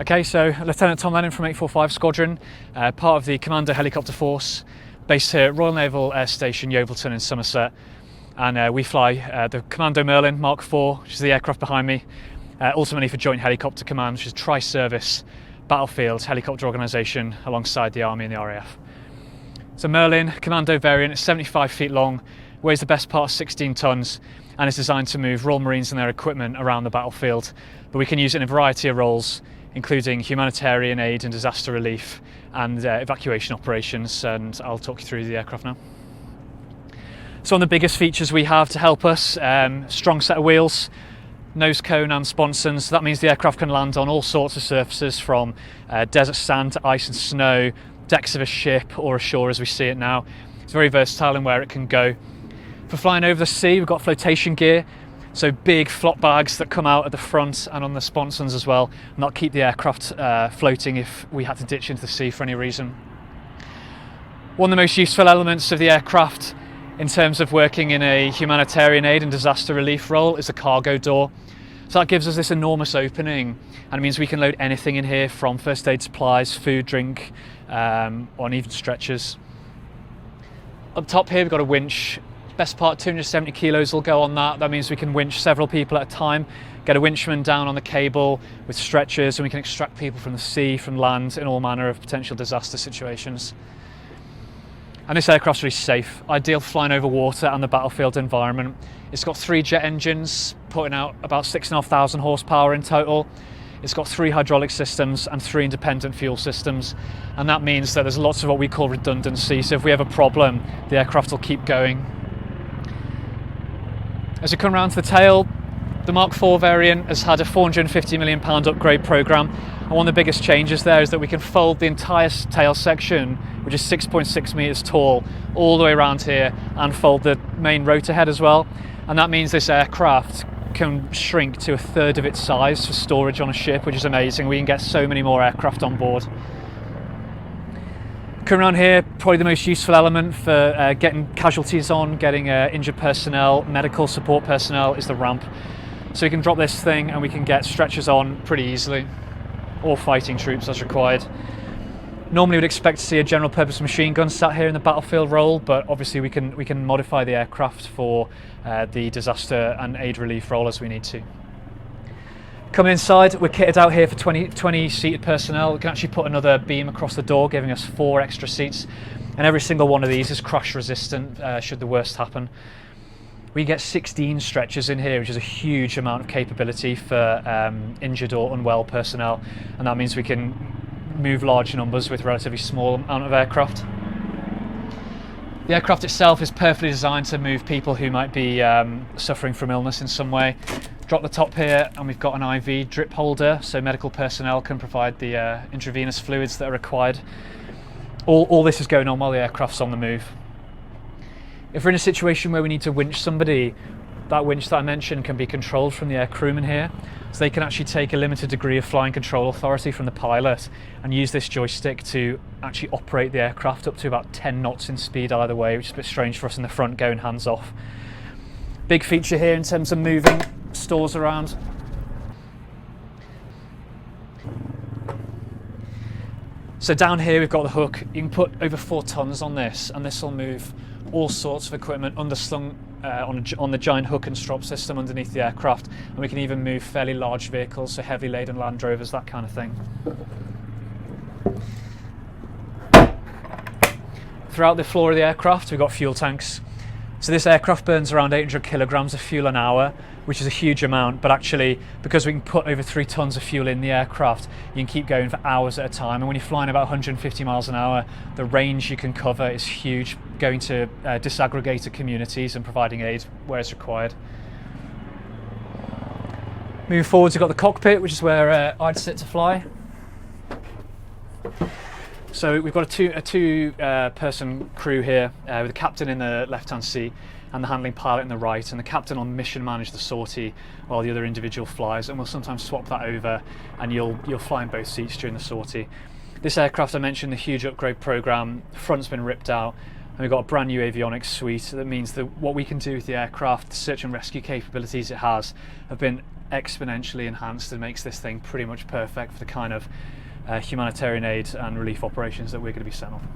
Okay, so Lieutenant Tom Lennon from 845 Squadron, part of the Commando helicopter force, based here at Royal Naval Air Station Yeovilton in Somerset. And we fly the Commando Merlin Mk4, which is the aircraft behind me, ultimately for Joint Helicopter Command, which is a tri-service battlefield helicopter organisation alongside the Army and the RAF. So Merlin, Commando variant, it's 75 feet long, weighs the best part of 16 tonnes, and is designed to move Royal Marines and their equipment around the battlefield. But we can use it in a variety of roles, including humanitarian aid and disaster relief and evacuation operations, and I'll talk you through the aircraft now. So one of the biggest features we have to help us, strong set of wheels, nose cone and sponsons. That means the aircraft can land on all sorts of surfaces, from desert sand to ice and snow, decks of a ship or ashore as we see it now. It's very versatile in where it can go. For flying over the sea, we've got flotation gear, so big flop bags that come out at the front and on the sponsons as well, and that'll keep the aircraft floating if we had to ditch into the sea for any reason. One of the most useful elements of the aircraft in terms of working in a humanitarian aid and disaster relief role is the cargo door. So that gives us this enormous opening, and it means we can load anything in here, from first aid supplies, food, drink, or even stretchers. Up top here we've got a winch. Best part, 270 kilos will go on that. That means we can winch several people at a time, get a winchman down on the cable with stretchers, and we can extract people from the sea, from land, in all manner of potential disaster situations. And this aircraft's really safe, ideal for flying over water and the battlefield environment. It's got 3 jet engines, putting out about 6,500 horsepower in total. It's got 3 hydraulic systems and 3 independent fuel systems, and that means that there's lots of what we call redundancy. So if we have a problem, the aircraft will keep going. As we come around to the tail, the Mk4 variant has had a £450 million upgrade programme, and one of the biggest changes there is that we can fold the entire tail section, which is 6.6 metres tall, all the way around here, and fold the main rotor head as well. And that means this aircraft can shrink to 1/3 of its size for storage on a ship, which is amazing. We can get so many more aircraft on board. Coming around here, probably the most useful element for getting casualties on, getting injured personnel, medical support personnel, is the ramp. So we can drop this thing and we can get stretchers on pretty easily, or fighting troops as required. Normally we'd expect to see a general purpose machine gun sat here in the battlefield role, but obviously we can modify the aircraft for the disaster and aid relief role as we need to. Coming inside, we're kitted out here for 20 seated personnel. We can actually put another beam across the door, giving us 4 extra seats, and every single one of these is crash resistant should the worst happen. We get 16 stretchers in here, which is a huge amount of capability for injured or unwell personnel, and that means we can move large numbers with a relatively small amount of aircraft. The aircraft itself is perfectly designed to move people who might be suffering from illness in some way. Drop the top here and we've got an IV drip holder, so medical personnel can provide the intravenous fluids that are required. All this is going on while the aircraft's on the move. If we're in a situation where we need to winch somebody, that winch that I mentioned can be controlled from the air crewman here, so they can actually take a limited degree of flying control authority from the pilot and use this joystick to actually operate the aircraft up to about 10 knots in speed either way, which is a bit strange for us in the front going hands off. Big feature here in terms of moving stores around. So down here we've got the hook. You can put over 4 tons on this, and this will move all sorts of equipment underslung on the giant hook and strop system underneath the aircraft, and we can even move fairly large vehicles, so heavily laden Land Rovers, that kind of thing. Throughout the floor of the aircraft we've got fuel tanks. So this aircraft burns around 800 kilograms of fuel an hour, which is a huge amount, but actually because we can put over 3 tons of fuel in the aircraft, you can keep going for hours at a time. And when you're flying about 150 miles an hour, the range you can cover is huge, going to disaggregated communities and providing aid where it's required. Moving forwards, we've got the cockpit, which is where I'd sit to fly. So we've got a two-person crew here, with the captain in the left-hand seat and the handling pilot in the right, and the captain on mission manage the sortie while the other individual flies, and we'll sometimes swap that over and you'll fly in both seats during the sortie. This aircraft, I mentioned the huge upgrade program, the front's been ripped out, and we've got a brand new avionics suite. That means that what we can do with the aircraft, the search and rescue capabilities it has, have been exponentially enhanced and makes this thing pretty much perfect for the kind of humanitarian aid and relief operations that we're going to be sent on.